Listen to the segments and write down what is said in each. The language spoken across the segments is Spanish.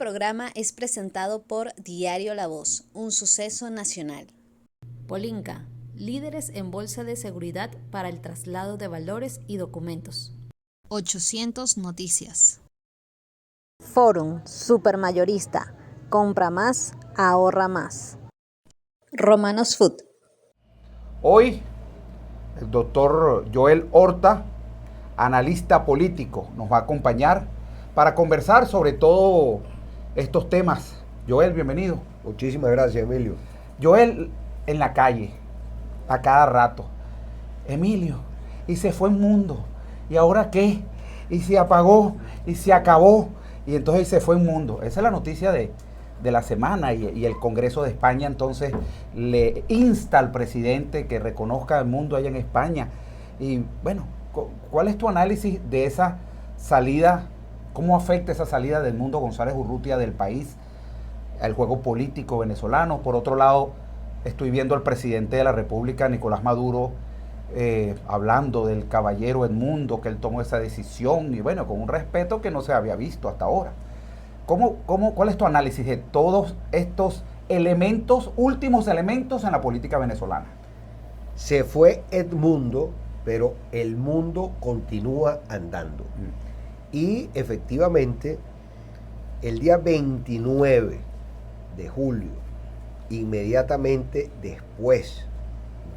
programa es presentado por Diario La Voz, un suceso nacional. Polinca, líderes en bolsa de seguridad para el traslado de valores y documentos. 800 Noticias. Forum, supermayorista, compra más, ahorra más. Romanos Food. Hoy, el doctor Joel Horta, analista político, nos va a acompañar para conversar sobre todo estos temas. Joel, bienvenido. Muchísimas gracias, Emilio. Joel, en la calle, a cada rato. Emilio, y se fue el mundo. ¿Y ahora qué? Y se apagó, y se acabó, y entonces se fue el mundo. Esa es la noticia de la semana y el Congreso de España entonces le insta al presidente que reconozca el mundo allá en España. Y bueno, ¿cuál es tu análisis de esa salida? ¿Cómo afecta esa salida del Mundo González Urrutia del país al juego político venezolano? Por otro lado, estoy viendo al presidente de la República, Nicolás Maduro, hablando del caballero Edmundo, que él tomó esa decisión y bueno, con un respeto que no se había visto hasta ahora. ¿Cuál es tu análisis de todos estos elementos, últimos elementos en la política venezolana? Se fue Edmundo, pero el mundo continúa andando. Y efectivamente, el día 29 de julio, inmediatamente después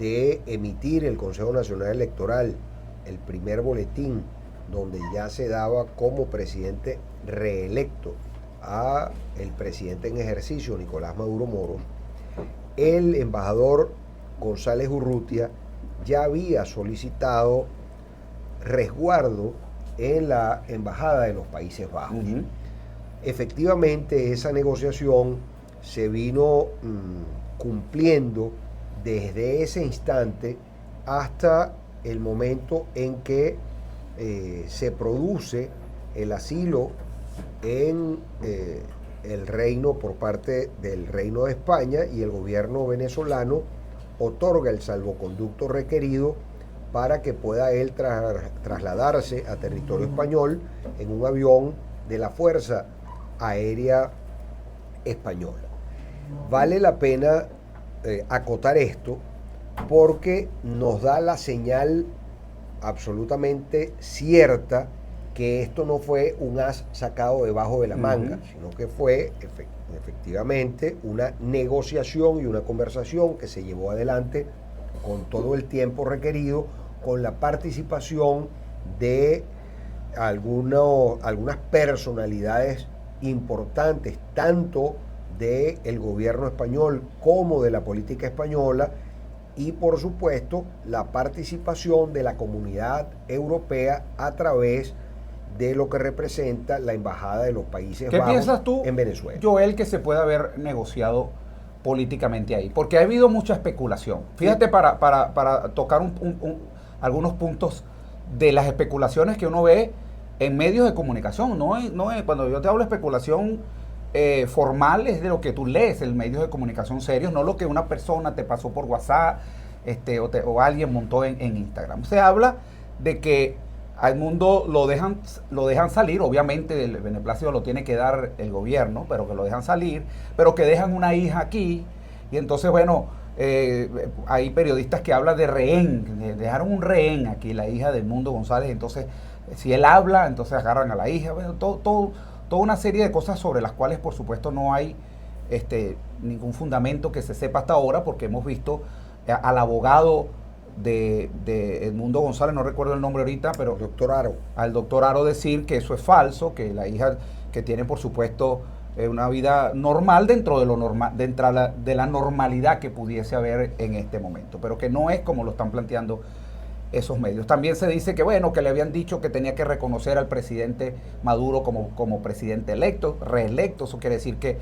de emitir el Consejo Nacional Electoral el primer boletín donde ya se daba como presidente reelecto a el presidente en ejercicio, Nicolás Maduro Moro, el embajador González Urrutia ya había solicitado resguardo en la Embajada de los Países Bajos. Efectivamente, esa negociación se vino cumpliendo desde ese instante hasta el momento en que se produce el asilo en el reino por parte del Reino de España y el gobierno venezolano otorga el salvoconducto requerido para que pueda él trasladarse a territorio español en un avión de la Fuerza Aérea Española. Vale la pena acotar esto porque nos da la señal absolutamente cierta que esto no fue un as sacado debajo de la manga, sino que fue efectivamente una negociación y una conversación que se llevó adelante con todo el tiempo requerido, con la participación de algunas personalidades importantes, tanto del gobierno español como de la política española, y por supuesto la participación de la comunidad europea a través de lo que representa la Embajada de los Países Bajos. ¿Qué piensas tú, en Venezuela? Joel, que se puede haber negociado políticamente ahí? Porque ha habido mucha especulación. Fíjate, para tocar algunos puntos de las especulaciones que uno ve en medios de comunicación. Cuando yo te hablo de especulación formal, es de lo que tú lees en medios de comunicación serios, no lo que una persona te pasó por WhatsApp o alguien montó en Instagram. Se habla de que al mundo lo dejan salir, obviamente el beneplácito lo tiene que dar el gobierno, pero que lo dejan salir, pero que dejan una hija aquí, y entonces bueno, hay periodistas que hablan de rehén, dejaron un rehén aquí, la hija del Mundo González, entonces si él habla, entonces agarran a la hija, bueno, toda una serie de cosas sobre las cuales por supuesto no hay ningún fundamento que se sepa hasta ahora, porque hemos visto al abogado de Edmundo González, no recuerdo el nombre ahorita, pero doctor Aro. Al doctor Aro decir que eso es falso, que la hija que tiene por supuesto una vida normal dentro de lo normal, de la normalidad que pudiese haber en este momento, pero que no es como lo están planteando esos medios. También se dice que bueno, que le habían dicho que tenía que reconocer al presidente Maduro como presidente electo, reelecto. Eso quiere decir que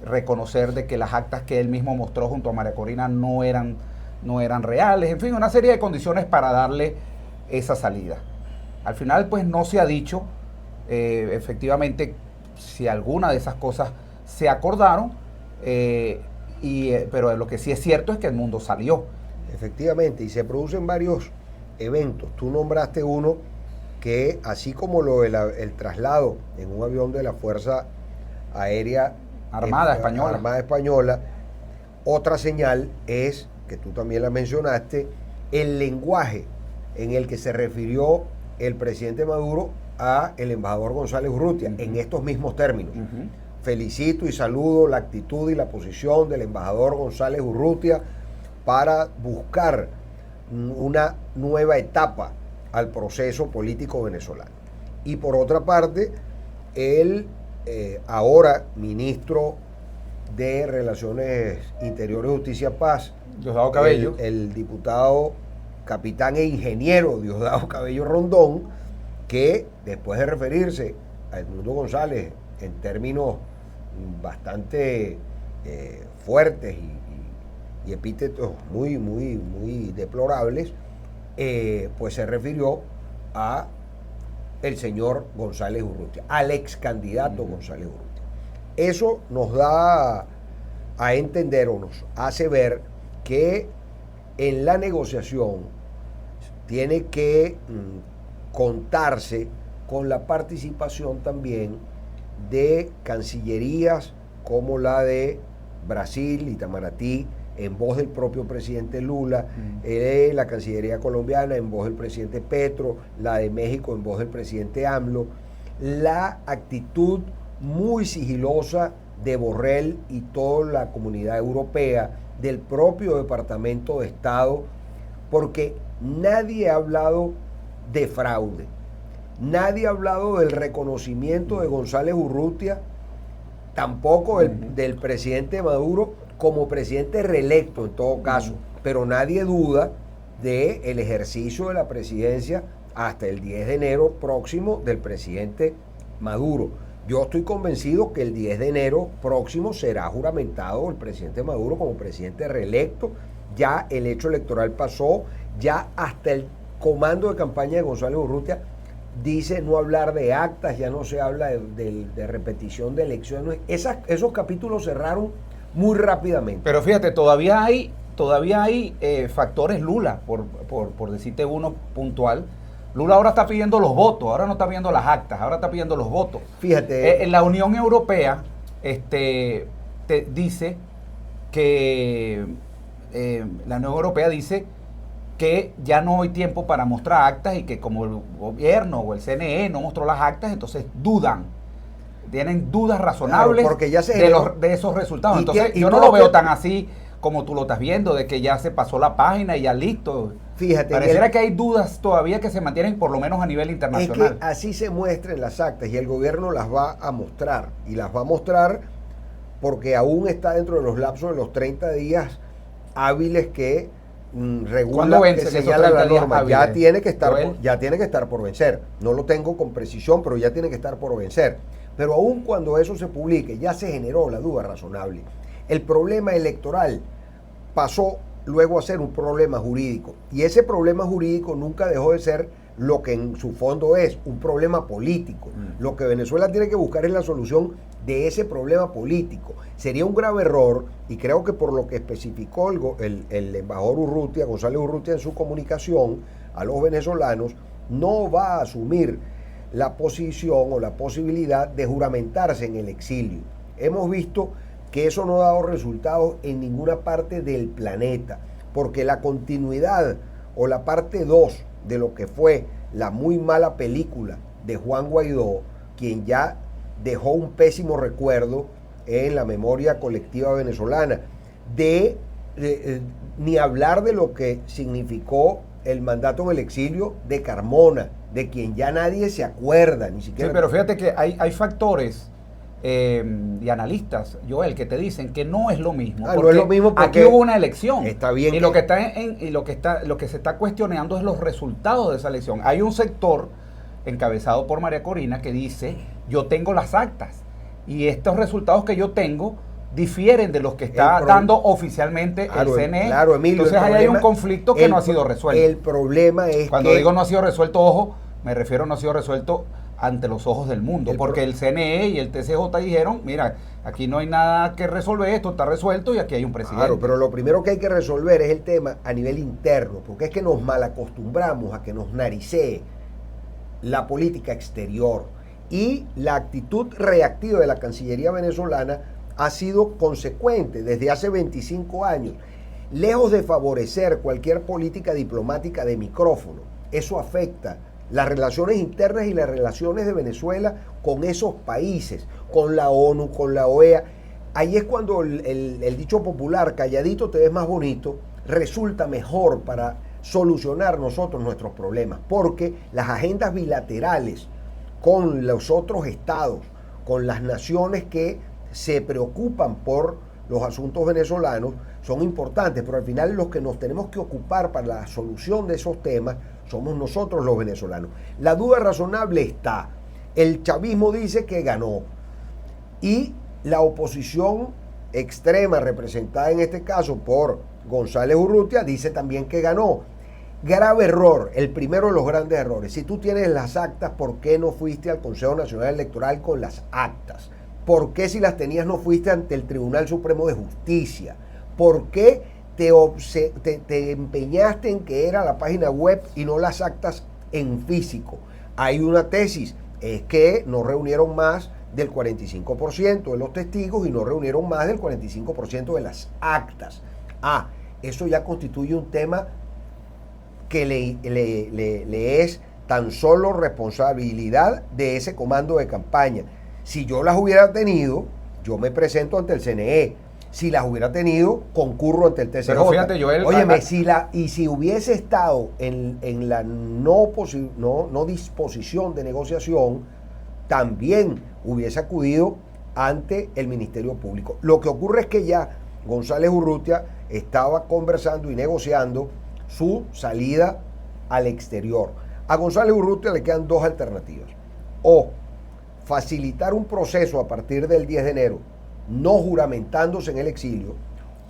reconocer de que las actas que él mismo mostró junto a María Corina no eran reales, en fin, una serie de condiciones para darle esa salida. Al final pues no se ha dicho efectivamente si alguna de esas cosas se acordaron, pero lo que sí es cierto es que el mundo salió. Efectivamente, y se producen varios eventos. Tú nombraste uno que, así como el traslado en un avión de la Fuerza Aérea Armada Española. Otra señal es, que tú también la mencionaste, el lenguaje en el que se refirió el presidente Maduro a el embajador González Urrutia, en estos mismos términos. Felicito y saludo la actitud y la posición del embajador González Urrutia para buscar una nueva etapa al proceso político venezolano. Y por otra parte, el ahora ministro de Relaciones Interiores, Justicia, Paz, Diosdado Cabello, el diputado, capitán e ingeniero Diosdado Cabello Rondón, que después de referirse a Edmundo González en términos bastante fuertes y epítetos muy deplorables, pues se refirió a el señor González Urrutia, al ex candidato González Urrutia. Eso nos da a entender o nos hace ver que en la negociación tiene que contarse con la participación también de cancillerías como la de Brasil, Itamaraty, en voz del propio presidente Lula, la Cancillería colombiana en voz del presidente Petro, la de México en voz del presidente AMLO, la actitud muy sigilosa de Borrell y toda la comunidad europea, del propio Departamento de Estado, porque nadie ha hablado de fraude, nadie ha hablado del reconocimiento de González Urrutia, tampoco del presidente Maduro como presidente reelecto en todo caso, pero nadie duda del ejercicio de la presidencia hasta el 10 de enero próximo del presidente Maduro. Yo estoy convencido que el 10 de enero próximo será juramentado el presidente Maduro como presidente reelecto. Ya el hecho electoral pasó, ya hasta el comando de campaña de González Urrutia dice no hablar de actas, ya no se habla de repetición de elecciones. Esos capítulos cerraron muy rápidamente. Pero fíjate, todavía hay factores Lula, por decirte uno puntual. Lula ahora está pidiendo los votos, ahora no está pidiendo las actas, ahora está pidiendo los votos. Fíjate. La Unión Europea te dice que la Unión Europea dice que ya no hay tiempo para mostrar actas y que como el gobierno o el CNE no mostró las actas, entonces tienen dudas razonables, claro, porque ya de esos resultados. Entonces yo no lo veo tan así como tú lo estás viendo, de que ya se pasó la página y ya listo. Fíjate, pareciera que hay dudas todavía que se mantienen por lo menos a nivel internacional. Es que así se muestran las actas y el gobierno las va a mostrar, y las va a mostrar porque aún está dentro de los lapsos de los 30 días hábiles que regula, que señala la norma. Ya tiene que estar por vencer. No lo tengo con precisión, pero ya tiene que estar por vencer. Pero aún cuando eso se publique, ya se generó la duda razonable. El problema electoral pasó luego a ser un problema jurídico. Y ese problema jurídico nunca dejó de ser lo que en su fondo es un problema político. Lo que Venezuela tiene que buscar es la solución de ese problema político. Sería un grave error, y creo que por lo que especificó el embajador Urrutia, González Urrutia, en su comunicación a los venezolanos, no va a asumir la posición o la posibilidad de juramentarse en el exilio. Hemos visto que eso no ha dado resultados en ninguna parte del planeta, porque la continuidad o la parte 2 de lo que fue la muy mala película de Juan Guaidó, quien ya dejó un pésimo recuerdo en la memoria colectiva venezolana, ni hablar de lo que significó el mandato en el exilio de Carmona, de quien ya nadie se acuerda, ni siquiera. Sí, pero fíjate que hay factores y analistas, Joel, que te dicen que no es lo mismo. No es lo mismo porque aquí hubo una elección. Está bien. Y lo que se está cuestionando es los resultados de esa elección. Hay un sector encabezado por María Corina que dice: yo tengo las actas y estos resultados que yo tengo difieren de los que está dando oficialmente el CNE. Claro, Emilio. Entonces ahí hay un conflicto que no ha sido resuelto. El problema es cuando digo no ha sido resuelto, ojo, me refiero a no ha sido resuelto ante los ojos del mundo, porque el CNE y el TCJ dijeron: mira, aquí no hay nada que resolver, esto está resuelto y aquí hay un presidente. Claro, pero lo primero que hay que resolver es el tema a nivel interno, porque es que nos malacostumbramos a que nos naricee la política exterior y la actitud reactiva de la Cancillería venezolana ha sido consecuente desde hace 25 años. Lejos de favorecer cualquier política diplomática de micrófono, eso afecta las relaciones internas y las relaciones de Venezuela con esos países, con la ONU, con la OEA. Ahí es cuando el dicho popular, calladito te ves más bonito, resulta mejor para solucionar nosotros nuestros problemas, porque las agendas bilaterales con los otros estados, con las naciones que se preocupan por los asuntos venezolanos, son importantes, pero al final los que nos tenemos que ocupar para la solución de esos temas somos nosotros los venezolanos. La duda razonable está. El chavismo dice que ganó y la oposición extrema, representada en este caso por González Urrutia, dice también que ganó. Grave error, el primero de los grandes errores. Si tú tienes las actas, ¿por qué no fuiste al Consejo Nacional Electoral con las actas? ¿Por qué si las tenías no fuiste ante el Tribunal Supremo de Justicia? ¿Por qué te empeñaste en que era la página web y no las actas en físico? Hay una tesis, es que no reunieron más del 45% de los testigos y no reunieron más del 45% de las actas. Eso ya constituye un tema que le es tan solo responsabilidad de ese comando de campaña. Si yo las hubiera tenido, yo me presento ante el CNE. Si las hubiera tenido, concurro ante el TCJ. Pero fíjate, Joel, óyeme, si hubiese estado en la no disposición de negociación, también hubiese acudido ante el Ministerio Público. Lo que ocurre es que ya González Urrutia estaba conversando y negociando su salida al exterior. A González Urrutia le quedan dos alternativas. O facilitar un proceso a partir del 10 de enero, no juramentándose en el exilio,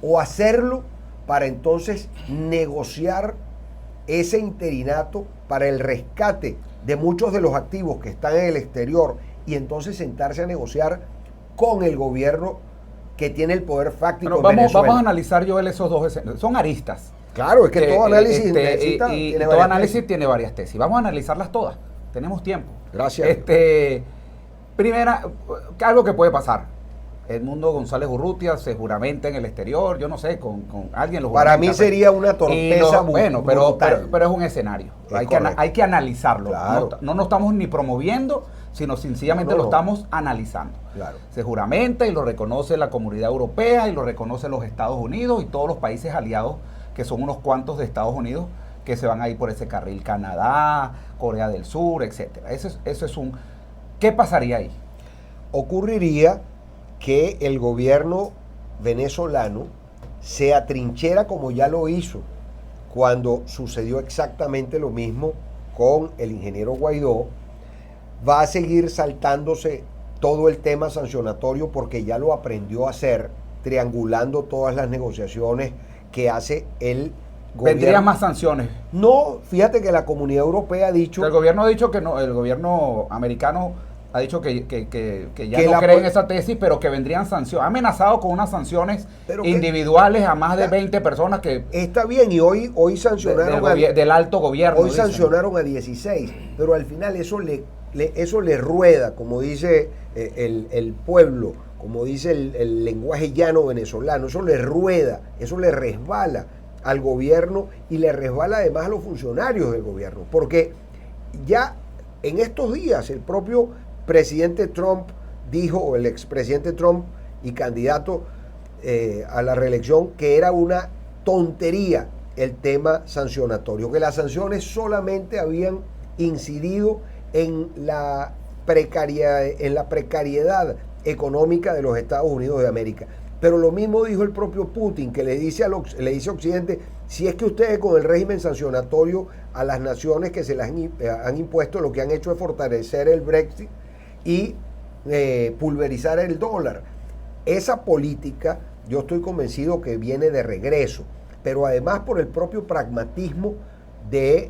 o hacerlo para entonces negociar ese interinato para el rescate de muchos de los activos que están en el exterior y entonces sentarse a negociar con el gobierno que tiene el poder fáctico en Venezuela. Vamos a analizar, Joel, esos dos escenarios. Son aristas. Claro, es que todo análisis tiene varias tesis. Vamos a analizarlas todas. Tenemos tiempo. Gracias. Primera, algo que puede pasar. Edmundo González Urrutia se juramenta en el exterior, yo no sé, con alguien lo Para mí sería una torpeza bueno, pero es un escenario. Hay que analizarlo. Claro. No nos estamos ni promoviendo, sino sencillamente lo estamos analizando. Claro. Se juramenta y lo reconoce la Comunidad Europea y lo reconoce los Estados Unidos y todos los países aliados, que son unos cuantos de Estados Unidos, que se van a ir por ese carril. Canadá, Corea del Sur, etcétera. Eso es un... ¿Qué pasaría ahí? Ocurriría que el gobierno venezolano se atrinchera como ya lo hizo cuando sucedió exactamente lo mismo con el ingeniero Guaidó. Va a seguir saltándose todo el tema sancionatorio porque ya lo aprendió a hacer, triangulando todas las negociaciones que hace el gobierno. ¿Vendrían más sanciones? No, fíjate que la Comunidad Europea ha dicho... El gobierno ha dicho que no, el gobierno americano ha dicho que ya no cree en esa tesis, pero que vendrían sanciones. Ha amenazado con unas sanciones individuales a más de 20 personas que... Está bien, y hoy sancionaron del alto gobierno. Hoy sancionaron a 16, pero al final eso le rueda, como dice el pueblo, como dice el lenguaje llano venezolano, eso le rueda, eso le resbala al gobierno y le resbala además a los funcionarios del gobierno, porque ya en estos días el propio presidente Trump dijo, o el expresidente Trump y candidato a la reelección, que era una tontería el tema sancionatorio, que las sanciones solamente habían incidido en la precariedad económica de los Estados Unidos de América. Pero lo mismo dijo el propio Putin, que le dice a Occidente, si es que ustedes con el régimen sancionatorio a las naciones que se las han impuesto, lo que han hecho es fortalecer el Brexit y pulverizar el dólar. Esa política yo estoy convencido que viene de regreso, pero además por el propio pragmatismo de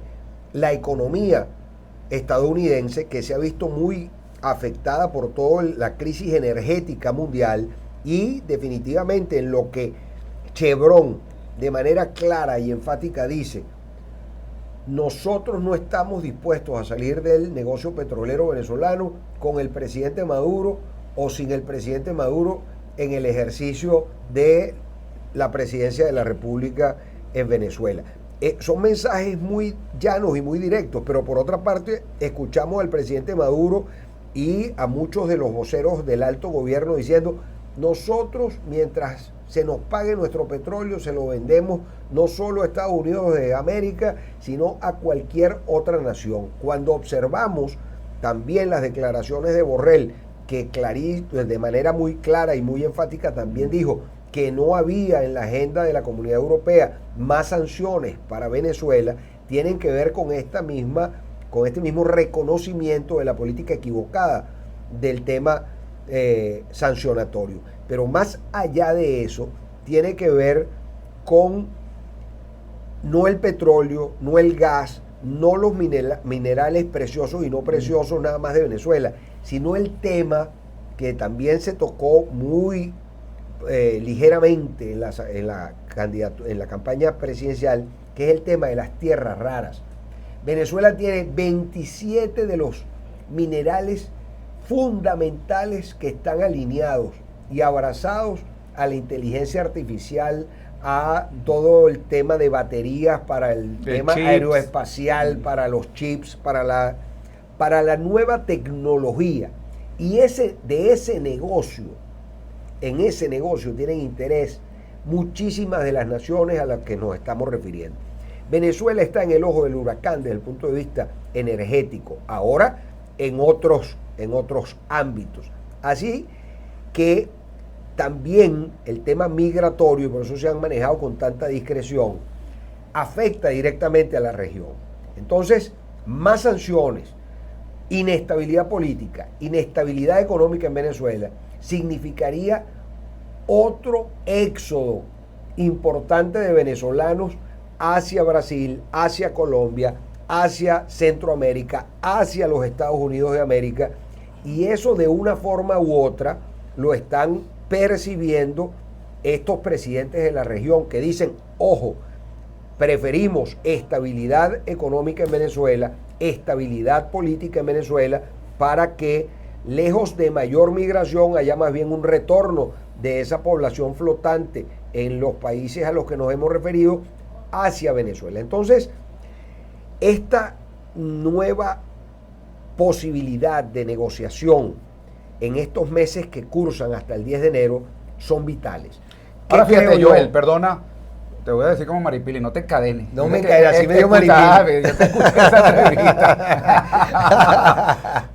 la economía estadounidense, que se ha visto muy afectada por toda la crisis energética mundial, y definitivamente en lo que Chevron de manera clara y enfática dice, nosotros no estamos dispuestos a salir del negocio petrolero venezolano con el presidente Maduro o sin el presidente Maduro en el ejercicio de la presidencia de la República en Venezuela. Son mensajes muy llanos y muy directos, pero por otra parte escuchamos al presidente Maduro y a muchos de los voceros del alto gobierno diciendo: nosotros, mientras se nos pague nuestro petróleo, se lo vendemos no solo a Estados Unidos de América, sino a cualquier otra nación. Cuando observamos también las declaraciones de Borrell, que de manera muy clara y muy enfática también dijo que no había en la agenda de la Comunidad Europea más sanciones para Venezuela, tienen que ver con este mismo reconocimiento de la política equivocada del tema sancionatorio. Pero más allá de eso, tiene que ver con no el petróleo, no el gas, no los minerales preciosos y no preciosos nada más de Venezuela, sino el tema que también se tocó muy ligeramente en la campaña presidencial, que es el tema de las tierras raras. Venezuela tiene 27 de los minerales fundamentales que están alineados y abrazados a la inteligencia artificial, a todo el tema de baterías para el tema chips aeroespacial, para los chips, para la nueva tecnología. Y en ese negocio tienen interés muchísimas de las naciones a las que nos estamos refiriendo. Venezuela está en el ojo del huracán desde el punto de vista energético, ahora en otros ámbitos. Así que también el tema migratorio, y por eso se han manejado con tanta discreción, afecta directamente a la región. Entonces, más sanciones, inestabilidad política, inestabilidad económica en Venezuela, significaría otro éxodo importante de venezolanos hacia Brasil, hacia Colombia, hacia Centroamérica, hacia los Estados Unidos de América, y eso de una forma u otra lo están percibiendo estos presidentes de la región que dicen: ojo, preferimos estabilidad económica en Venezuela, estabilidad política en Venezuela, para que lejos de mayor migración haya más bien un retorno de esa población flotante en los países a los que nos hemos referido hacia Venezuela. Entonces, esta nueva posibilidad de negociación en estos meses que cursan hasta el 10 de enero son vitales. Ahora fíjate, Joel, perdona, te voy a decir como Maripili, no te encadenes. No me encadenes, así me dio Maripili. Yo te escuché esa entrevista.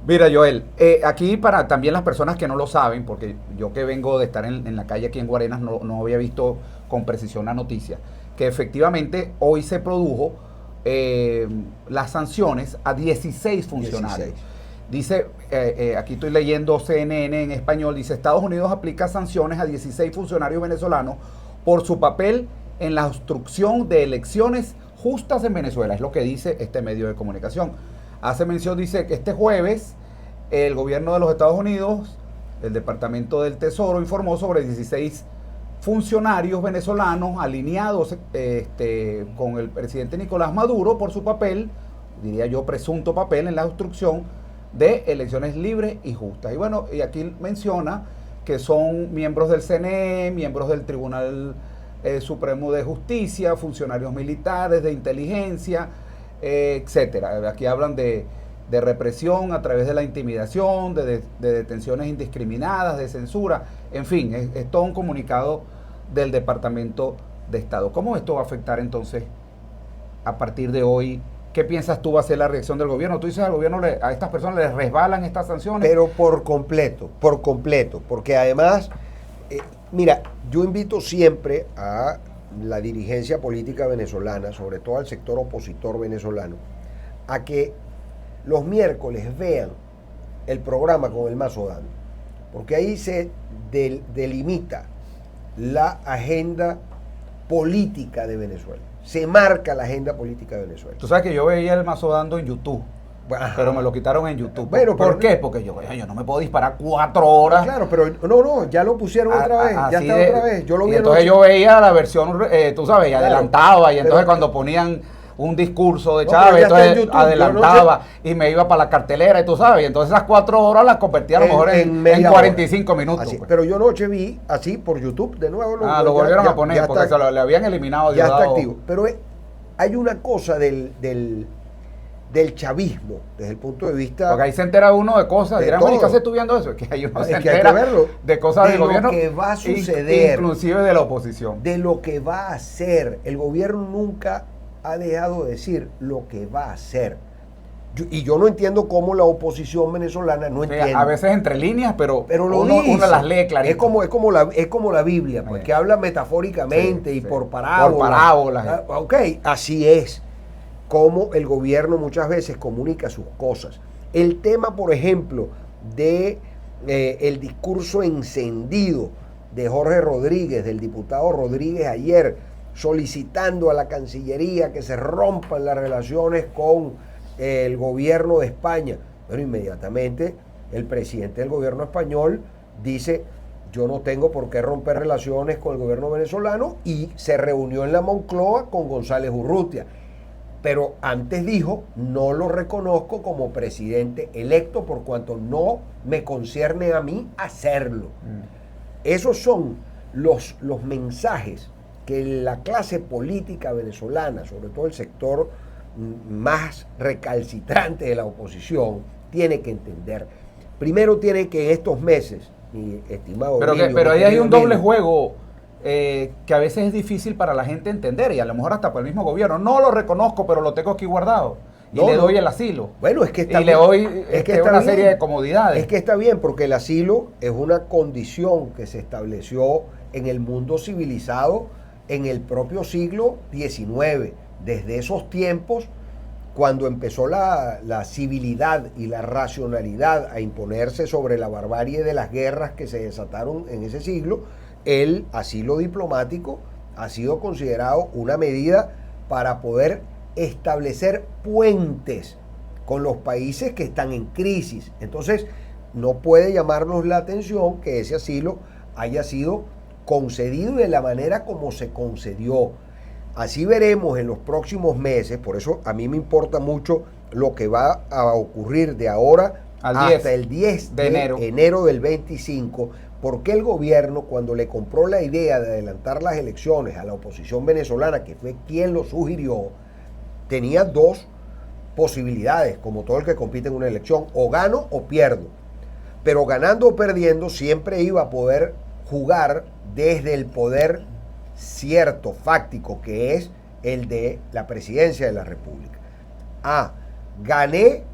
Mira, Joel, aquí para también las personas que no lo saben, porque yo que vengo de estar en la calle aquí en Guarenas no había visto con precisión la noticia, que efectivamente hoy se produjo las sanciones a 16 funcionarios. 16. Dice, aquí estoy leyendo CNN en español, dice: Estados Unidos aplica sanciones a 16 funcionarios venezolanos por su papel en la obstrucción de elecciones justas en Venezuela. Es lo que dice este medio de comunicación. Hace mención, dice que este jueves el gobierno de los Estados Unidos, el Departamento del Tesoro, informó sobre 16 funcionarios venezolanos alineados con el presidente Nicolás Maduro por su papel, diría yo presunto papel, en la obstrucción de elecciones libres y justas. Y bueno, y aquí menciona que son miembros del CNE, miembros del Tribunal Supremo de Justicia, funcionarios militares, de inteligencia, etcétera. Aquí hablan de represión a través de la intimidación, de detenciones indiscriminadas, de censura, en fin, es todo un comunicado del Departamento de Estado. ¿Cómo esto va a afectar entonces a partir de hoy? ¿Qué piensas tú va a ser la reacción del gobierno? Tú dices, al gobierno, a estas personas les resbalan estas sanciones. Pero por completo, porque además, mira, yo invito siempre a la dirigencia política venezolana, sobre todo al sector opositor venezolano, a que los miércoles vean el programa con el Mazo Dando, porque ahí se delimita la agenda política de Venezuela. Se marca la agenda política de Venezuela. Tú sabes que yo veía el Mazo Dando en YouTube. Ajá. Pero me lo quitaron en YouTube. Bueno, ¿Por qué? Porque yo no me puedo disparar 4 horas. Claro, pero no, ya lo pusieron otra vez. Ya está otra vez. Yo lo vi entonces yo veía la versión, tú sabes, claro, adelantada. Y entonces cuando ponían un discurso de No, pero Chávez, ya está en entonces YouTube, adelantaba y me iba para la cartelera, y tú sabes, y entonces esas 4 horas las convertía a lo mejor en media 45 hora. minutos. Así, pues. pero yo anoche vi así por YouTube, de nuevo. Lo volvieron a poner porque le habían eliminado. Ya está activo. Pero hay una cosa del chavismo, desde el punto de vista... Porque ahí se entera uno de cosas. De Dirán, todo. ¿qué haces tú viendo eso? Es que ahí uno se Es que hay entera que verlo. de cosas De del lo gobierno. que va a suceder. Inclusive de la oposición. De lo que va a hacer. El gobierno nunca ha dejado de decir lo que va a hacer. Yo no entiendo cómo la oposición venezolana no entiende. A veces entre líneas, pero lo uno dice. las lee clarito. Es como la Biblia, pues, que habla metafóricamente y por parábolas. Por parábolas. Ok, así es como el gobierno muchas veces comunica sus cosas. El tema, por ejemplo, de el discurso encendido de Jorge Rodríguez, del diputado Rodríguez ayer, solicitando a la Cancillería que se rompan las relaciones con el gobierno de España. Pero inmediatamente el presidente del gobierno español dice: yo no tengo por qué romper relaciones con el gobierno venezolano, y se reunió en la Moncloa con González Urrutia. Pero antes dijo: no lo reconozco como presidente electo por cuanto no me concierne a mí hacerlo. Esos son los mensajes que la clase política venezolana, sobre todo el sector más recalcitrante de la oposición, tiene que entender. Primero tiene que en estos meses, mi estimado pero ahí hay un doble juego que a veces es difícil para la gente entender, y a lo mejor hasta para el mismo gobierno. No lo reconozco, pero lo tengo aquí guardado. Y le doy el asilo. Bueno, es que está y le doy una serie de comodidades. Es que está bien, porque el asilo es una condición que se estableció en el mundo civilizado en el propio siglo XIX. Desde esos tiempos, cuando empezó la civilidad y la racionalidad a imponerse sobre la barbarie de las guerras que se desataron en ese siglo, el asilo diplomático ha sido considerado una medida para poder establecer puentes con los países que están en crisis. Entonces, no puede llamarnos la atención que ese asilo haya sido concedido de la manera como se concedió. Así veremos en los próximos meses. Por eso a mí me importa mucho lo que va a ocurrir de ahora hasta el 10 de enero del 25, porque el gobierno, cuando le compró la idea de adelantar las elecciones a la oposición venezolana, que fue quien lo sugirió, tenía 2 posibilidades, como todo el que compite en una elección: o gano o pierdo. Pero ganando o perdiendo siempre iba a poder jugar desde el poder cierto, fáctico, que es el de la presidencia de la República. Gané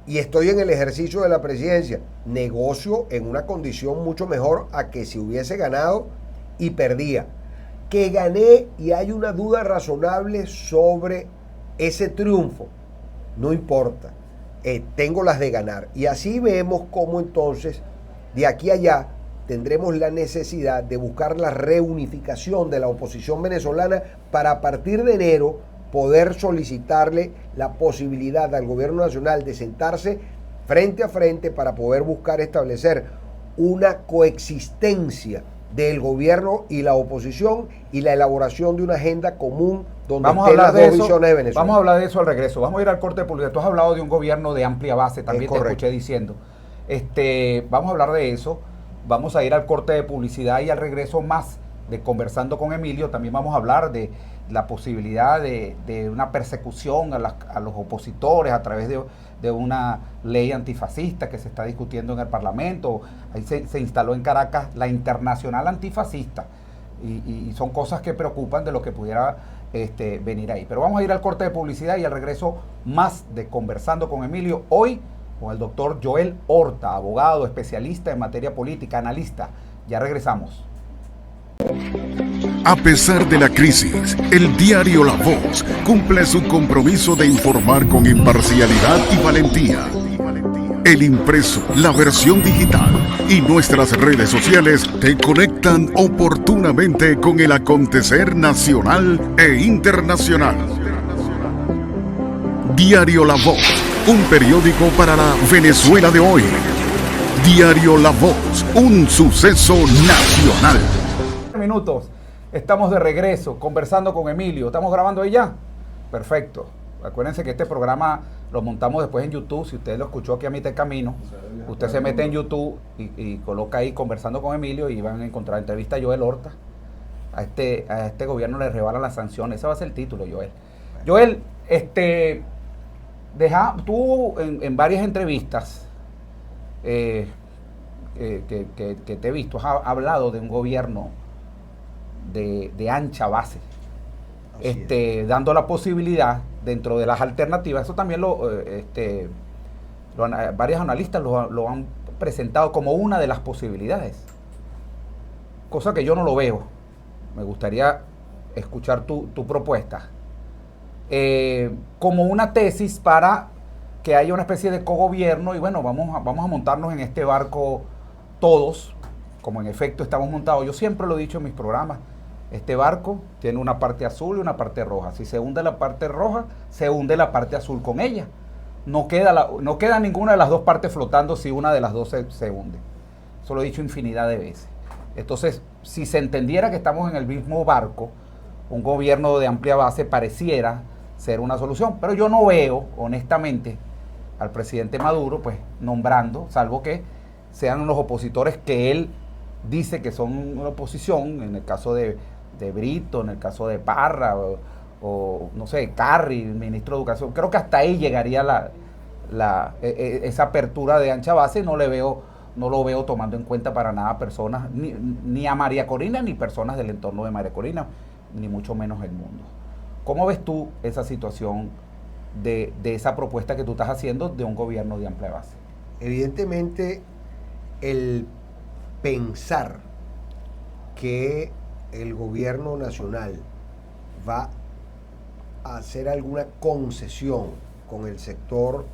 y estoy en el ejercicio de la presidencia, negocio en una condición mucho mejor a que si hubiese ganado y perdía. Que gané y hay una duda razonable sobre ese triunfo, no importa, tengo las de ganar. Y así vemos cómo entonces de aquí a allá tendremos la necesidad de buscar la reunificación de la oposición venezolana para, a partir de enero, poder solicitarle la posibilidad al gobierno nacional de sentarse frente a frente para poder buscar establecer una coexistencia del gobierno y la oposición y la elaboración de una agenda común donde estén las dos visiones de Venezuela. Vamos a hablar de eso al regreso. Vamos a ir al corte de publicidad. Tú has hablado de un gobierno de amplia base, también te escuché diciendo. Vamos a hablar de eso. Vamos a ir al corte de publicidad y al regreso más de Conversando con Emilio. También vamos a hablar de la posibilidad de una persecución a los opositores a través de una ley antifascista que se está discutiendo en el Parlamento. Ahí se instaló en Caracas la Internacional Antifascista, y son cosas que preocupan de lo que pudiera venir ahí. Pero vamos a ir al corte de publicidad y al regreso más de Conversando con Emilio, hoy con el doctor Joel Horta, abogado, especialista en materia política, analista. Ya regresamos. A pesar de la crisis, el diario La Voz cumple su compromiso de informar con imparcialidad y valentía. El impreso, la versión digital y nuestras redes sociales te conectan oportunamente con el acontecer nacional e internacional. Diario La Voz, un periódico para la Venezuela de hoy. Diario La Voz, un suceso nacional. Minutos, estamos de regreso, Conversando con Emilio. ¿Estamos grabando ahí ya? perfecto. Acuérdense que este programa lo montamos después en YouTube. Si usted lo escuchó aquí a mitad de camino, usted se mete en YouTube y coloca ahí Conversando con Emilio y van a encontrar entrevista a Joel Horta. A este gobierno le rebalan las sanciones. Ese va a ser el título, Joel. Joel, tú en varias entrevistas que te he visto, has hablado de un gobierno de ancha base, dando la posibilidad dentro de las alternativas. Eso también varios analistas lo han presentado como una de las posibilidades, cosa que yo no lo veo. Me gustaría escuchar tu propuesta como una tesis para que haya una especie de cogobierno y bueno, vamos a montarnos en este barco todos, como en efecto estamos montados. Yo siempre lo he dicho en mis programas, este barco tiene una parte azul y una parte roja. Si se hunde la parte roja, se hunde la parte azul con ella. No queda ninguna de las dos partes flotando si una de las dos se hunde. Eso lo he dicho infinidad de veces. Entonces, si se entendiera que estamos en el mismo barco, un gobierno de amplia base pareciera ser una solución. Pero yo no veo, honestamente, al presidente Maduro, pues, nombrando, salvo que sean unos opositores que él dice que son una oposición, en el caso de Brito, en el caso de Parra, o no sé, Carri, el ministro de Educación. Creo que hasta ahí llegaría esa apertura de ancha base. No lo veo tomando en cuenta para nada personas, ni a María Corina, ni personas del entorno de María Corina, ni mucho menos el mundo. ¿Cómo ves tú esa situación de esa propuesta que tú estás haciendo de un gobierno de amplia base? Evidentemente, el pensar que el gobierno nacional va a hacer alguna concesión con el sector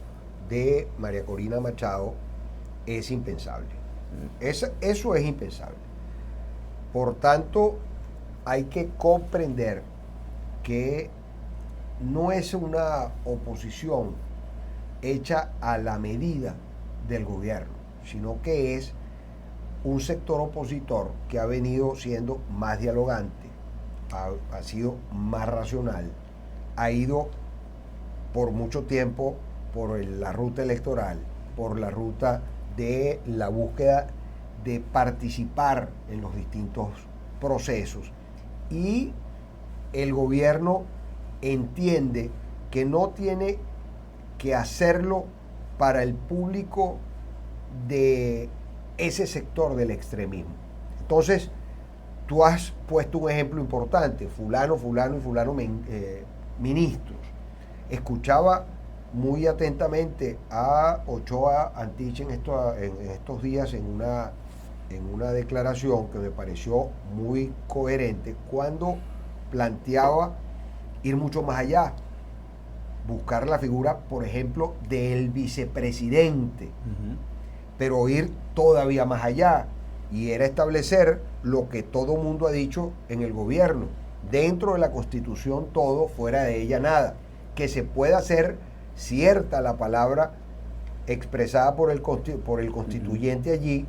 de María Corina Machado es impensable. Eso es impensable. Por tanto, hay que comprender que no es una oposición hecha a la medida del gobierno, sino que es un sector opositor que ha venido siendo más dialogante, ha sido más racional, ha ido por mucho tiempo por la ruta electoral, por la ruta de la búsqueda de participar en los distintos procesos, y el gobierno entiende que no tiene que hacerlo para el público de ese sector del extremismo. Entonces, tú has puesto un ejemplo importante, fulano y fulano ministros. Escuchaba muy atentamente a Ochoa Antich en estos días en una declaración que me pareció muy coherente, cuando planteaba ir mucho más allá, buscar la figura, por ejemplo, del vicepresidente, pero ir todavía más allá, y era establecer lo que todo mundo ha dicho en el gobierno: dentro de la Constitución todo, fuera de ella nada, que se pueda hacer cierta la palabra expresada por el constituyente allí,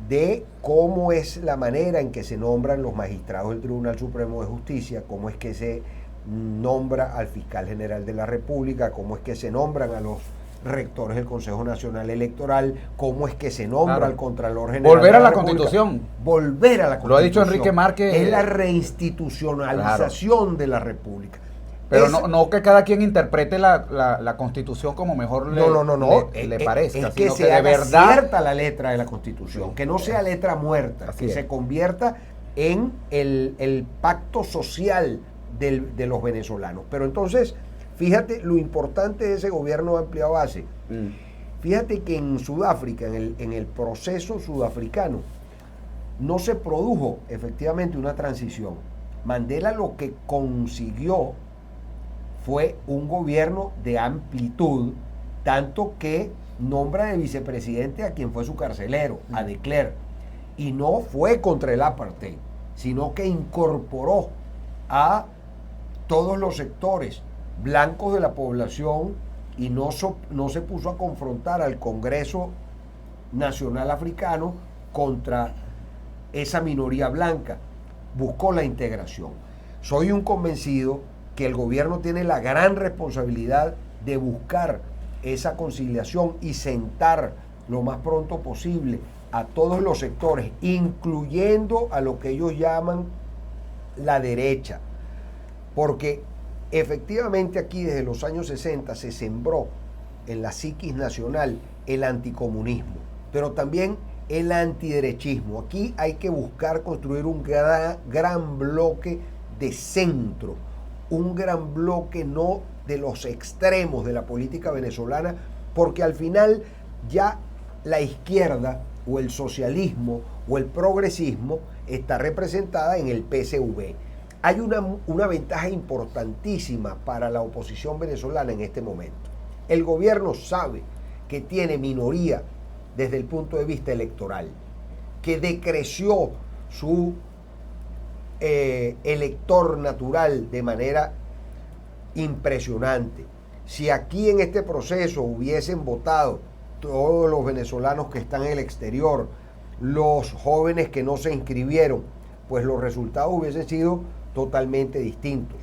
de cómo es la manera en que se nombran los magistrados del Tribunal Supremo de Justicia, cómo es que se nombra al fiscal general de la República, cómo es que se nombran a los rectores del Consejo Nacional Electoral, cómo es que se nombra al Contralor General. Volver a la Constitución. Volver a la Constitución. Lo ha dicho Enrique Márquez. Es la reinstitucionalización de la República. Pero no que cada quien interprete la Constitución como mejor le parezca, es que sino se que de haga verdad cierta la letra de la Constitución, que no sea letra muerta, que se convierta en el pacto social de los venezolanos. Pero entonces, fíjate lo importante de ese gobierno de amplia base. Fíjate que en Sudáfrica, en el proceso sudafricano, no se produjo efectivamente una transición. Mandela lo que consiguió fue un gobierno de amplitud, tanto que nombra de vicepresidente a quien fue su carcelero, a de Klerk, y no fue contra el apartheid, sino que incorporó a todos los sectores blancos de la población y no se puso a confrontar al Congreso Nacional Africano contra esa minoría blanca. Buscó la integración. Soy un convencido que el gobierno tiene la gran responsabilidad de buscar esa conciliación y sentar lo más pronto posible a todos los sectores, incluyendo a lo que ellos llaman la derecha, porque efectivamente aquí desde los años 60 se sembró en la psiquis nacional el anticomunismo, pero también el antiderechismo. Aquí hay que buscar construir un gran bloque de centro, un gran bloque no de los extremos de la política venezolana, porque al final ya la izquierda o el socialismo o el progresismo está representada en el PSV. Hay una ventaja importantísima para la oposición venezolana en este momento. El gobierno sabe que tiene minoría desde el punto de vista electoral, que decreció su elector natural de manera impresionante. Si aquí en este proceso hubiesen votado todos los venezolanos que están en el exterior, los jóvenes que no se inscribieron, pues los resultados hubiesen sido totalmente distintos.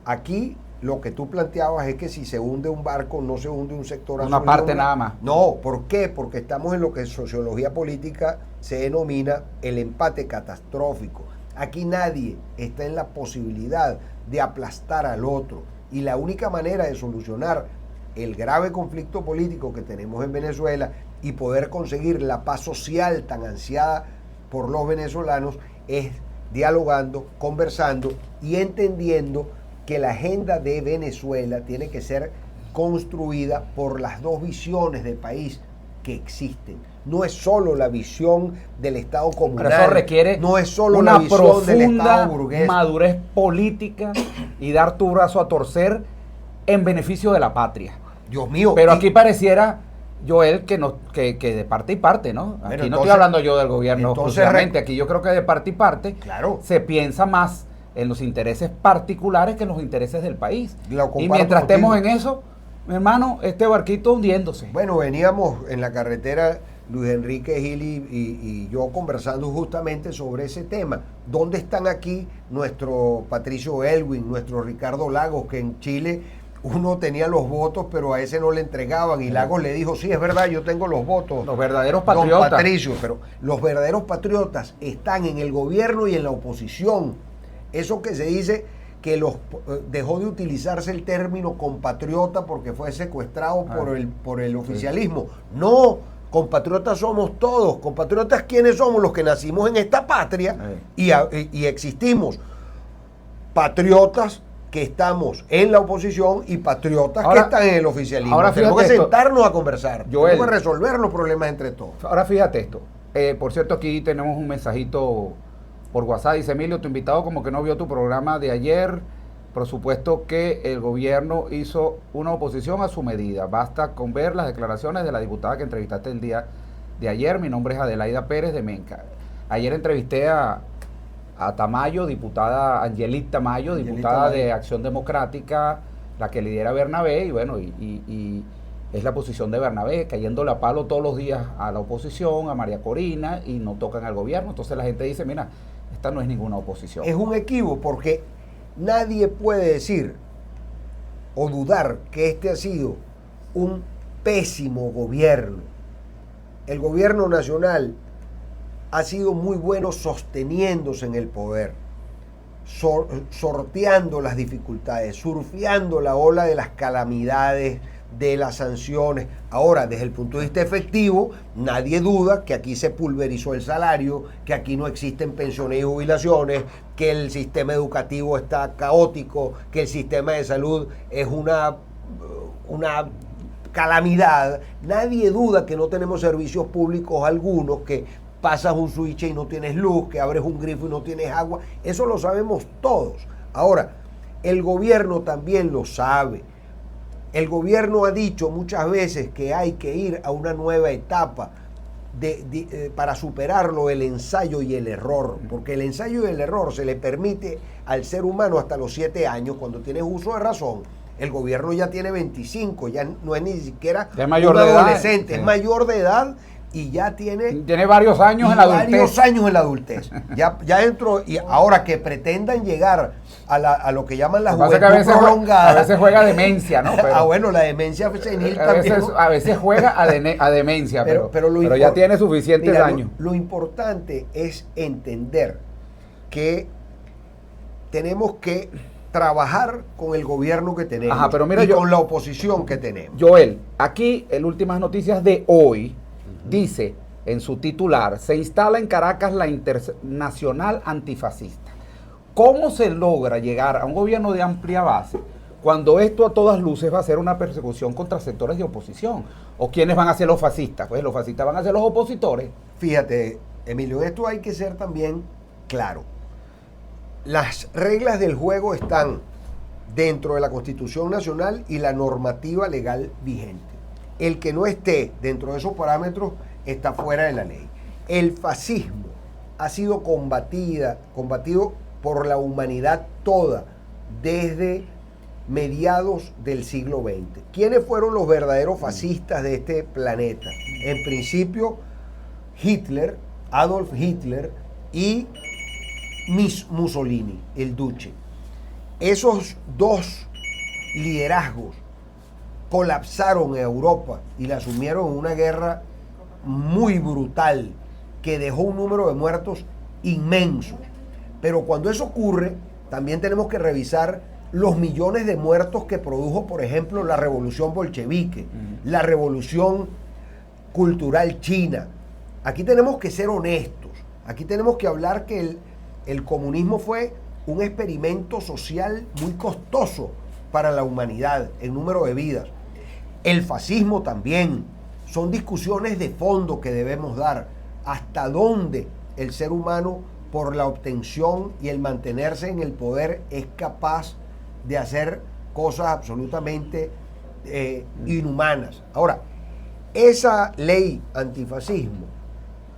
Aquí lo que tú planteabas es que si se hunde un barco, no se hunde un sector. Una parte nada más. No, ¿por qué? Porque estamos en lo que en sociología política se denomina el empate catastrófico. Aquí nadie está en la posibilidad de aplastar al otro. Y la única manera de solucionar el grave conflicto político que tenemos en Venezuela y poder conseguir la paz social tan ansiada por los venezolanos es dialogando, conversando y entendiendo que la agenda de Venezuela tiene que ser construida por las dos visiones del país que existen. No es solo la visión del Estado comunal, pero eso requiere no es solo una la visión del Estado profunda burgués, madurez política y dar tu brazo a torcer en beneficio de la patria. Dios mío. Pero aquí pareciera, Joel, que de parte y parte, ¿no? Aquí Bueno, no entonces, estoy hablando yo del gobierno entonces, exclusivamente, aquí yo creo que de parte y parte claro, se piensa más en los intereses particulares que en los intereses del país. Lo Y mientras contigo. estemos en eso, mi hermano, este barquito hundiéndose. Bueno, veníamos en la carretera Luis Enrique Gil y yo conversando justamente sobre ese tema. ¿Dónde están aquí nuestro Patricio Elwin, nuestro Ricardo Lagos, que en Chile uno tenía los votos, pero a ese no le entregaban? Y Lagos le dijo, sí, es verdad, yo tengo los votos. Los verdaderos Don patriotas. Patricio, pero los verdaderos patriotas están en el gobierno y en la oposición. Eso que se dice que dejó de utilizarse el término compatriota porque fue secuestrado por el oficialismo. No, compatriotas somos todos. Compatriotas, ¿quiénes somos? Los que nacimos en esta patria y existimos. Patriotas que estamos en la oposición y patriotas que están en el oficialismo. Ahora tenemos que fíjate sentarnos a conversar. Joel, tenemos que resolver los problemas entre todos. Ahora fíjate esto. Por cierto, aquí tenemos un mensajito por WhatsApp. Dice: Emilio, tu invitado como que no vio tu programa de ayer. Por supuesto que el gobierno hizo una oposición a su medida. Basta con ver las declaraciones de la diputada que entrevistaste el día de ayer. Mi nombre es Adelaida Pérez de Menca. Ayer entrevisté a Tamayo, diputada Angelit Tamayo, diputada de Acción Democrática, la que lidera Bernabé, y bueno, y es la posición de Bernabé, cayéndole a palo todos los días a la oposición, a María Corina, y no tocan al gobierno. Entonces la gente dice, mira, esta no es ninguna oposición. Es un equívoco porque nadie puede decir o dudar que este ha sido un pésimo gobierno. El gobierno nacional ha sido muy bueno sosteniéndose en el poder, sorteando las dificultades, surfeando la ola de las calamidades, de las sanciones. Ahora, desde el punto de vista efectivo, nadie duda que aquí se pulverizó el salario, que aquí no existen pensiones y jubilaciones, que el sistema educativo está caótico, que el sistema de salud es una calamidad. Nadie duda que no tenemos servicios públicos algunos, que pasas un switch y no tienes luz, que abres un grifo y no tienes agua. Eso lo sabemos todos. Ahora, el gobierno también lo sabe. El gobierno ha dicho muchas veces que hay que ir a una nueva etapa para superarlo, el ensayo y el error, porque el ensayo y el error se le permite al ser humano hasta los 7 años, cuando tienes uso de razón. El gobierno ya tiene 25, ya no es ni siquiera un adolescente, es mayor de edad, y ya Tiene varios años y en la adultez. varios años en la adultez. Ya dentro, y ahora que pretendan llegar a lo que llaman la Lo que pasa es juventud que prolongada. a veces juega demencia, ¿no? Pero, bueno, la demencia senil también. a veces juega a demencia, pero ya tiene suficientes mira, años. Lo importante es entender que tenemos que trabajar con el gobierno que tenemos. Ajá, pero mira, con la oposición que tenemos. Joel, aquí en Últimas Noticias de hoy dice en su titular: se instala en Caracas la Internacional Antifascista. ¿Cómo se logra llegar a un gobierno de amplia base cuando esto a todas luces va a ser una persecución contra sectores de oposición? ¿O quiénes van a ser los fascistas? Pues los fascistas van a ser los opositores. Fíjate, Emilio, esto hay que ser también claro. Las reglas del juego están dentro de la Constitución Nacional y la normativa legal vigente. El que no esté dentro de esos parámetros está fuera de la ley. El fascismo ha sido combatido por la humanidad toda desde mediados del siglo XX. ¿Quiénes fueron los verdaderos fascistas de este planeta? En principio, Hitler, Adolf Hitler y Mussolini, el Duce. Esos dos liderazgos colapsaron en Europa y la sumieron en una guerra muy brutal que dejó un número de muertos inmenso. Pero cuando eso ocurre, también tenemos que revisar los millones de muertos que produjo, por ejemplo, la revolución bolchevique, la revolución cultural china. Aquí tenemos que ser honestos. Aquí tenemos que hablar que el comunismo fue un experimento social muy costoso para la humanidad en número de vidas. El fascismo también. Son discusiones de fondo que debemos dar. Hasta dónde el ser humano, por la obtención y el mantenerse en el poder, es capaz de hacer cosas absolutamente inhumanas. Ahora, esa ley antifascismo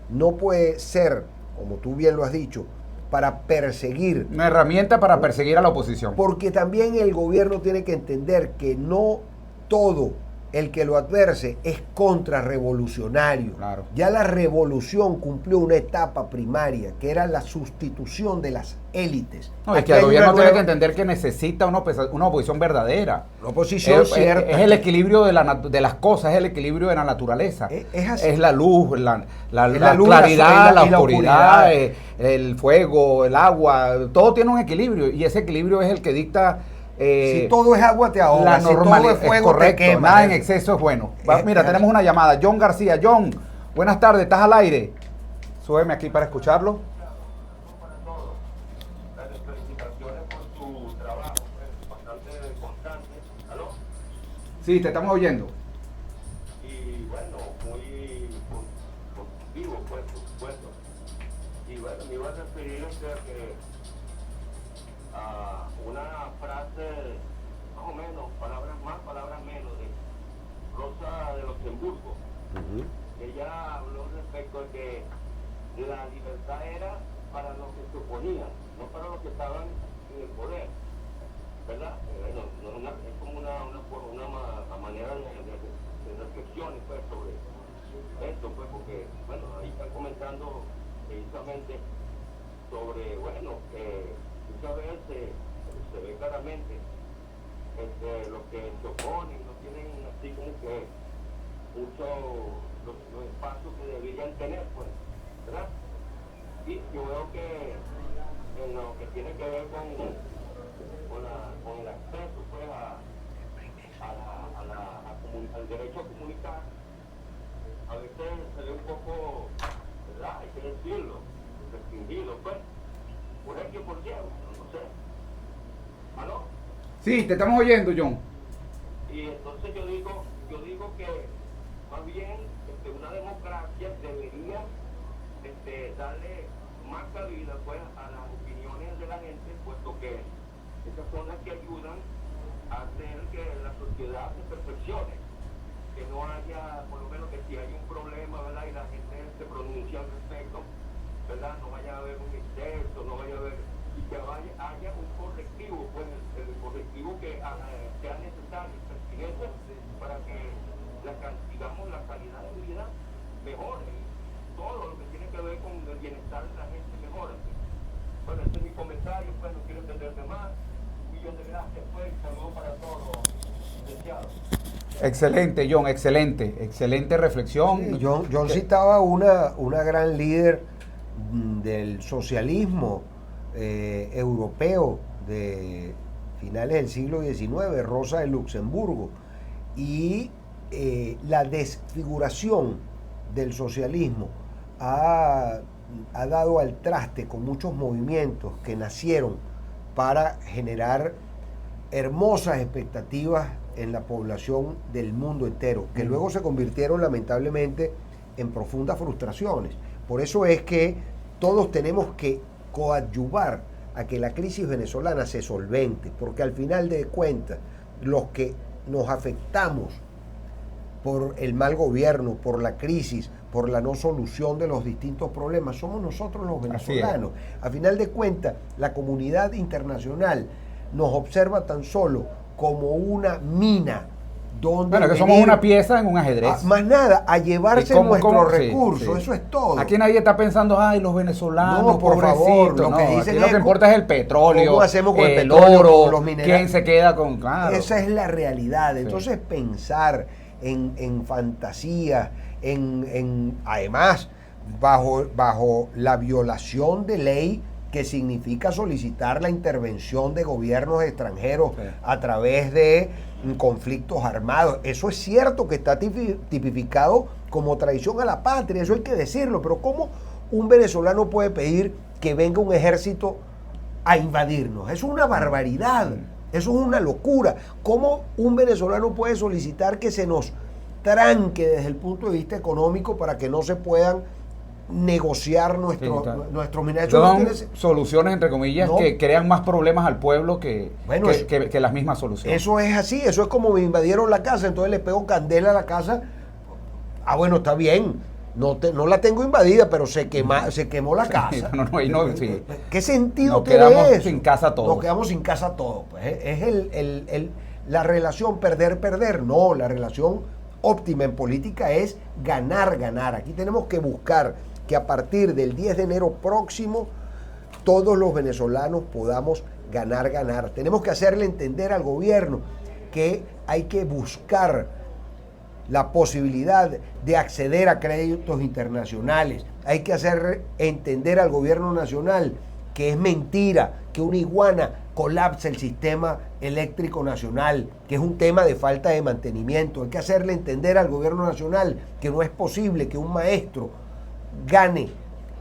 no puede ser, como tú bien lo has dicho, para perseguir. Una herramienta para perseguir a la oposición. Porque también el gobierno tiene que entender que no todo el que lo adverse es contrarrevolucionario. Claro. Ya la revolución cumplió una etapa primaria, que era la sustitución de las élites. No, es que el gobierno tiene que entender que necesita una oposición verdadera. Una oposición cierta. Es el equilibrio de las cosas, es el equilibrio de la naturaleza. Es así. Es la luz, la luz, claridad, la y oscuridad, el fuego, el agua. Todo tiene un equilibrio y ese equilibrio es el que dicta. Si todo es agua te ahoga, la normalidad, si todo es fuego correcto, te quema. Nada en exceso es bueno. Mira, tenemos una llamada. John García. John, buenas tardes, ¿estás al aire? Súbeme aquí para escucharlo. Felicitaciones por tu trabajo, bastante constante. ¿Aló? Sí, te estamos oyendo. Y bueno, muy positivo, pues, por supuesto. Y bueno, me iba a referir a una frase, más o menos, palabras más, palabras menos, de Rosa de Luxemburgo. Ella habló respecto de que la libertad era para los que se oponían, no para los que estaban en el poder, ¿verdad? Es como una manera de reflexiones, pues, sobre esto, pues, porque, bueno, ahí están comentando precisamente sobre, bueno, muchas veces se ve claramente los que se oponen no tienen así como que los espacios que deberían tener, pues, ¿verdad? Y yo veo que en lo que tiene que ver con el acceso, pues, al derecho a comunicar, a veces se ve un poco, ¿verdad? Hay que decirlo, restringido, pues, por X o por Y, no sé. ¿Aló? Sí, te estamos oyendo, John. Y entonces yo digo que más bien una democracia debería darle más cabida, pues, a las opiniones de la gente, puesto que esas son las que ayudan a hacer que la sociedad se perfeccione, que no haya, por lo menos, que si hay un problema, ¿verdad?, y la gente se pronuncia al respecto, ¿verdad?, no vaya a haber un exceso, no vaya a haber, y que haya un correctivo, pues, el correctivo que sea necesario, pertinente, para que digamos, la calidad de vida mejore. Todo lo que tiene que ver con el bienestar de la gente mejore. Bueno, este es mi comentario, pues no quiero entenderme más. Un millón de gracias, pues, saludos para todos, deseados. Excelente, John, excelente reflexión. Sí, John citaba una gran líder del socialismo europeo de finales del siglo XIX, Rosa de Luxemburgo, y la desfiguración del socialismo ha dado al traste con muchos movimientos que nacieron para generar hermosas expectativas en la población del mundo entero, que luego se convirtieron lamentablemente en profundas frustraciones. Por eso es que todos tenemos que coadyuvar a que la crisis venezolana se solvente, porque al final de cuentas, los que nos afectamos por el mal gobierno, por la crisis, por la no solución de los distintos problemas, somos nosotros los venezolanos. A final de cuentas, la comunidad internacional nos observa tan solo como una mina donde bueno, que somos una pieza en un ajedrez. Más nada, a llevarse nuestros recursos, sí. Eso es todo. Aquí nadie está pensando, ay, los venezolanos, no, por favor, lo que dicen aquí lo que importa es el petróleo, cómo hacemos con el petróleo, oro, con los minerales. quién se queda con, claro. Esa es la realidad. Entonces pensar en fantasías, además, bajo la violación de ley que significa solicitar la intervención de gobiernos extranjeros a través de conflictos armados. Eso es cierto que está tipificado como traición a la patria, eso hay que decirlo, pero ¿cómo un venezolano puede pedir que venga un ejército a invadirnos? Eso es una barbaridad, eso es una locura. ¿Cómo un venezolano puede solicitar que se nos tranque desde el punto de vista económico para que no se puedan negociar nuestros minerales? Son soluciones, entre comillas, que crean más problemas al pueblo que las mismas soluciones. Eso es así, eso es como me invadieron la casa, entonces le pego candela a la casa. Ah, bueno, está bien, no la tengo invadida, pero se quemó la casa. Sí. ¿Qué sentido Nos tiene quedamos eso? sin casa todos. Nos quedamos sin casa todos. Pues es la relación perder. No, la relación óptima en política es ganar. Aquí tenemos que buscar que a partir del 10 de enero próximo todos los venezolanos podamos ganar. Tenemos que hacerle entender al gobierno que hay que buscar la posibilidad de acceder a créditos internacionales. Hay que hacer entender al gobierno nacional que es mentira que una iguana colapse el sistema eléctrico nacional, que es un tema de falta de mantenimiento. Hay que hacerle entender al gobierno nacional que no es posible que un maestro gane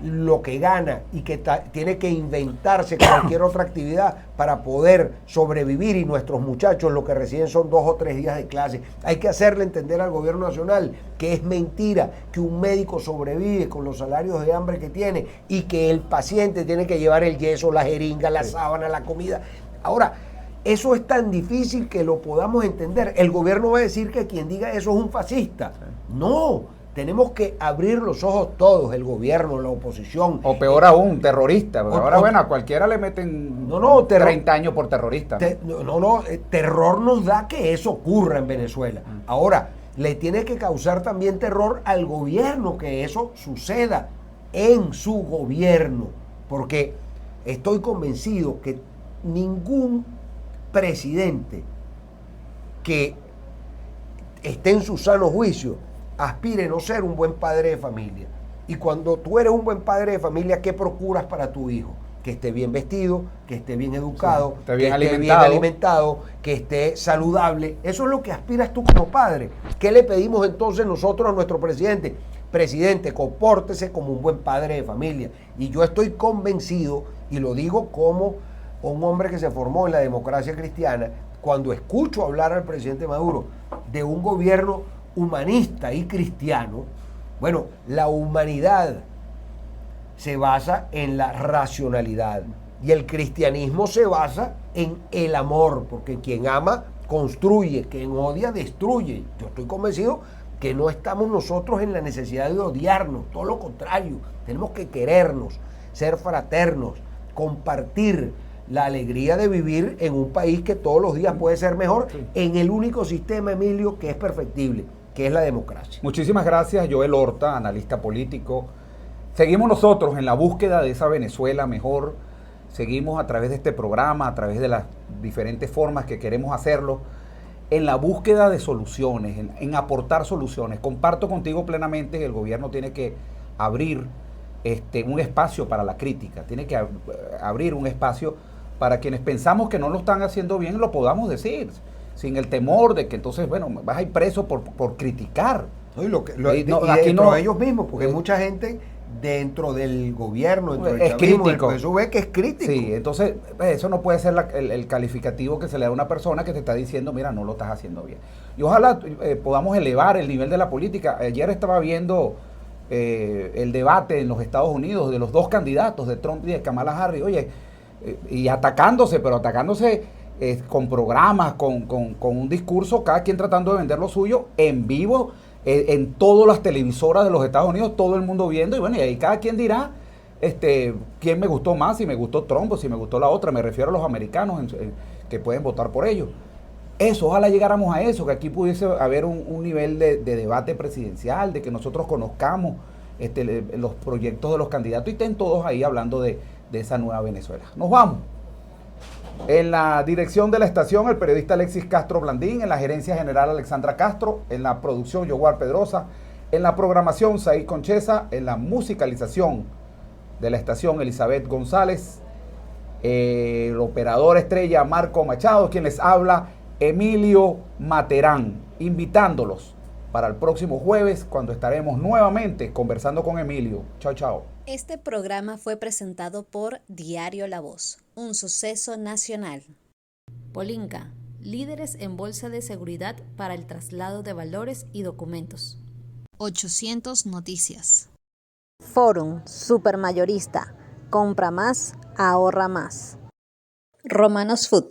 lo que gana y que tiene que inventarse cualquier otra actividad para poder sobrevivir, y nuestros muchachos lo que reciben son 2 o 3 días de clase. Hay que hacerle entender al gobierno nacional que es mentira que un médico sobrevive con los salarios de hambre que tiene y que el paciente tiene que llevar el yeso, la jeringa, la sábana, la comida. Ahora, eso es tan difícil que lo podamos entender. El gobierno va a decir que quien diga eso es un fascista. No. Tenemos que abrir los ojos todos, el gobierno, la oposición. O peor aún, terrorista. Ahora, a cualquiera le meten 30 años por terrorista. Terror nos da que eso ocurra en Venezuela. Ahora, le tiene que causar también terror al gobierno que eso suceda en su gobierno. Porque estoy convencido que ningún presidente que esté en su sano juicio aspire no ser un buen padre de familia. Y cuando tú eres un buen padre de familia, ¿qué procuras para tu hijo? Que esté bien vestido, que esté bien educado, esté bien alimentado, que esté saludable. Eso es lo que aspiras tú como padre. ¿Qué le pedimos entonces nosotros a nuestro presidente? Presidente, compórtese como un buen padre de familia. Y yo estoy convencido, y lo digo como un hombre que se formó en la democracia cristiana, cuando escucho hablar al presidente Maduro de un gobierno humanista y cristiano. Bueno, la humanidad se basa en la racionalidad y el cristianismo se basa en el amor, porque quien ama construye, quien odia destruye. Yo estoy convencido que no estamos nosotros en la necesidad de odiarnos, todo lo contrario, tenemos que querernos, ser fraternos, compartir la alegría de vivir en un país que todos los días puede ser mejor, en el único sistema, Emilio, que es perfectible, que es la democracia. Muchísimas gracias, Joel Horta, analista político. Seguimos nosotros en la búsqueda de esa Venezuela mejor. Seguimos a través de este programa, a través de las diferentes formas que queremos hacerlo, en la búsqueda de soluciones, en aportar soluciones. Comparto contigo plenamente que el gobierno tiene que abrir un espacio para la crítica, tiene que abrir un espacio para quienes pensamos que no lo están haciendo bien, lo podamos decir, sin el temor de que entonces, bueno, vas a ir preso por criticar. ¿No? Aquí dentro no, de ellos mismos, porque mucha gente dentro del gobierno, dentro del es chavismo, crítico. eso ve que es crítico. Sí, entonces eso no puede ser el calificativo que se le da a una persona que te está diciendo, mira, no lo estás haciendo bien. Y ojalá podamos elevar el nivel de la política. Ayer estaba viendo el debate en los Estados Unidos de los dos candidatos, de Trump y de Kamala Harris, oye, y atacándose con programas, con un discurso, cada quien tratando de vender lo suyo en vivo, en todas las televisoras de los Estados Unidos, todo el mundo viendo, y bueno, y ahí cada quien dirá quién me gustó más, si me gustó Trump o si me gustó la otra. Me refiero a los americanos que pueden votar por ellos. Eso, ojalá llegáramos a eso, que aquí pudiese haber un nivel de debate presidencial, de que nosotros conozcamos los proyectos de los candidatos y estén todos ahí hablando de esa nueva Venezuela. Nos vamos. En la dirección de la estación, el periodista Alexis Castro Blandín. En la gerencia general, Alexandra Castro. En la producción, Yoguar Pedrosa. En la programación, Said Concheza. En la musicalización de la estación, Elizabeth González. El operador estrella, Marco Machado. Quien les habla, Emilio Materán. Invitándolos para el próximo jueves, cuando estaremos nuevamente conversando con Emilio. Chao, chao. Este programa fue presentado por Diario La Voz, un suceso nacional. Polinca, líderes en bolsa de seguridad para el traslado de valores y documentos. 800 Noticias. Forum, supermayorista. Compra más, ahorra más. Romanos Food.